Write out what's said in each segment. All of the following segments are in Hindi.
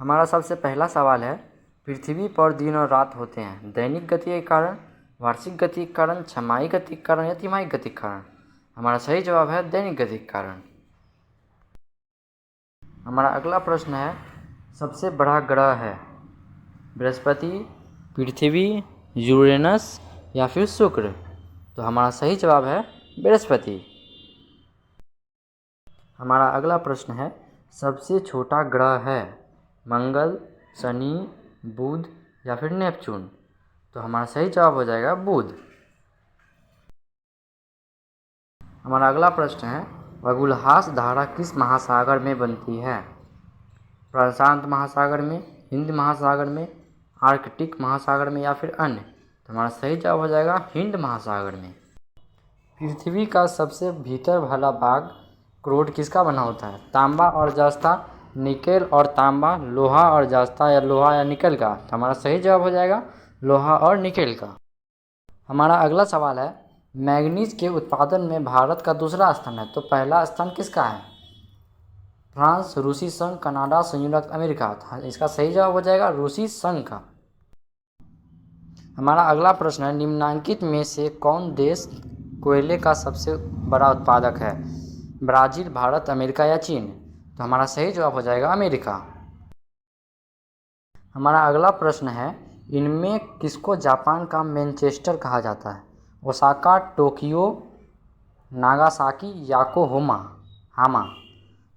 हमारा सबसे पहला सवाल है, पृथ्वी पर दिन और रात होते हैं दैनिक गति के कारण, वार्षिक गति के कारण, छमाही गति के कारण या तिमाही गति के कारण। हमारा सही जवाब है दैनिक गति के कारण। हमारा अगला प्रश्न है, सबसे बड़ा ग्रह है बृहस्पति, पृथ्वी, यूरेनस या फिर शुक्र। तो हमारा सही जवाब है बृहस्पति। हमारा अगला प्रश्न है, सबसे छोटा ग्रह है मंगल, शनि, बुध या फिर नेपच्यून। तो हमारा सही जवाब हो जाएगा बुध। हमारा अगला प्रश्न है, बगुलहास धारा किस महासागर में बनती है? प्रशांत महासागर में, हिंद महासागर में, आर्कटिक महासागर में या फिर अन्य। तो हमारा सही जवाब हो जाएगा हिंद महासागर में। पृथ्वी का सबसे भीतर वाला भाग क्रोड किसका बना होता है? तांबा और जस्ता, निकेल और तांबा, लोहा और जस्ता या लोहा या निकेल का। तो हमारा सही जवाब हो जाएगा लोहा और निकेल का। हमारा अगला सवाल है, मैग्नीज के उत्पादन में भारत का दूसरा स्थान है, तो पहला स्थान किसका है? फ्रांस, रूसी संघ, कनाडा, संयुक्त अमेरिका। इसका सही जवाब हो जाएगा रूसी संघ का। हमारा अगला प्रश्न है, निम्नलिखित में से कौन देश कोयले का सबसे बड़ा उत्पादक है? ब्राज़ील, भारत, अमेरिका या चीन। तो हमारा सही जवाब हो जाएगा अमेरिका। हमारा अगला प्रश्न है, इनमें किसको जापान का मैनचेस्टर कहा जाता है? Osaka, Tokyo, Nagasaki, Yokohama.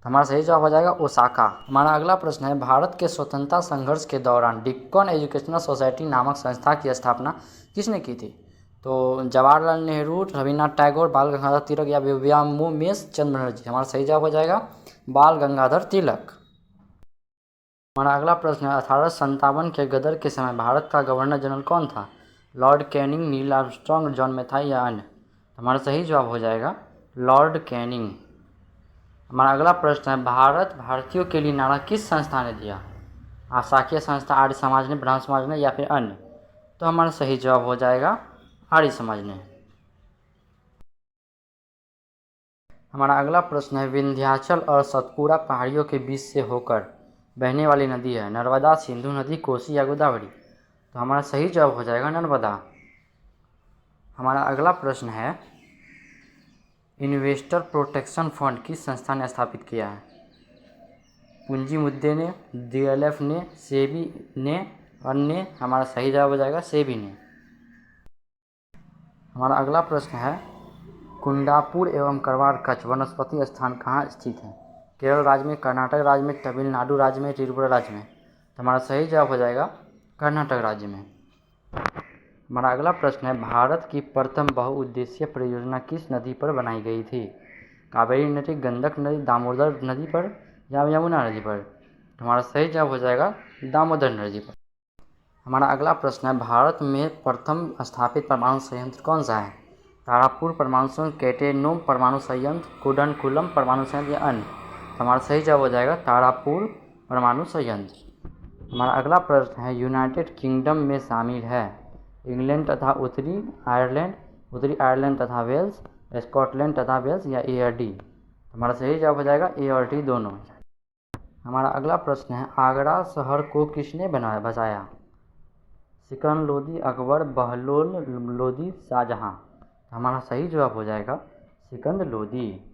तो हमारा सही जवाब हो जाएगा ओसाका। हमारा अगला प्रश्न है, भारत के स्वतंत्रता संघर्ष के दौरान डेक्कन एजुकेशनल सोसाइटी नामक संस्था की स्थापना किसने की थी? तो जवाहरलाल नेहरू, रविन्द्रनाथ टैगोर, बाल गंगाधर तिलक या व्योमकेश चंद्र बनर्जी। हमारा सही जवाब हो जाएगा बाल गंगाधर तिलक। हमारा अगला प्रश्न है, 1857 के गदर के समय भारत का गवर्नर जनरल कौन था? Lord Canning, Neil Armstrong, John Mathai या अन्य। हमारा सही जवाब हो जाएगा लॉर्ड कैनिंग। हमारा अगला प्रश्न है, भारत भारतीयों के लिए नारा किस संस्था ने दिया? आशाकीय संस्था, आर्य समाज ने, ब्रह्म समाज ने या फिर अन्य। तो हमारा सही जवाब हो जाएगा आर्य समाज ने। हमारा अगला प्रश्न है, विंध्याचल और सतपुड़ा पहाड़ियों के बीच से होकर बहने वाली नदी है नर्मदा, सिंधु नदी, कोसी या गोदावरी। तो हमारा सही जवाब हो जाएगा नर्मदा। हमारा अगला प्रश्न है, इन्वेस्टर प्रोटेक्शन फंड किस संस्था ने स्थापित किया है? पूंजी मुद्दे ने, DLF ने, सेबी ने, अन्य। हमारा सही जवाब हो जाएगा सेबी ने। हमारा अगला प्रश्न है, कुंडापुर एवं करवार कच्छ वनस्पति स्थान कहाँ स्थित है? केरल राज्य में, कर्नाटक राज्य में, तमिलनाडु राज्य में, त्रिपुरा राज्य में। तो हमारा सही जवाब हो जाएगा कर्नाटक राज्य में। हमारा अगला प्रश्न है, भारत की प्रथम बहुउद्देशीय परियोजना किस नदी पर बनाई गई थी? कावेरी नदी, गंडक नदी, दामोदर नदी पर या यमुना नदी पर। तो हमारा सही जवाब हो जाएगा दामोदर नदी पर। हमारा अगला प्रश्न है, भारत में प्रथम स्थापित परमाणु संयंत्र कौन सा है? तारापुर परमाणु संयंत्र, केटेनोम परमाणु संयंत्र, कुडनकुलम परमाणु संयंत्र या अन्य। हमारा सही जवाब हो जाएगा तारापुर परमाणु संयंत्र। हमारा अगला प्रश्न है, यूनाइटेड किंगडम में शामिल है इंग्लैंड तथा उत्तरी आयरलैंड तथा वेल्स, स्कॉटलैंड तथा वेल्स या A और D। हमारा सही जवाब हो जाएगा A और D दोनों। हमारा अगला प्रश्न है, आगरा शहर को किसने बसाया? सिकंदर लोदी, अकबर, बहलोल लोदी, शाहजहां। हमारा सही जवाब हो जाएगा सिकंदर लोदी।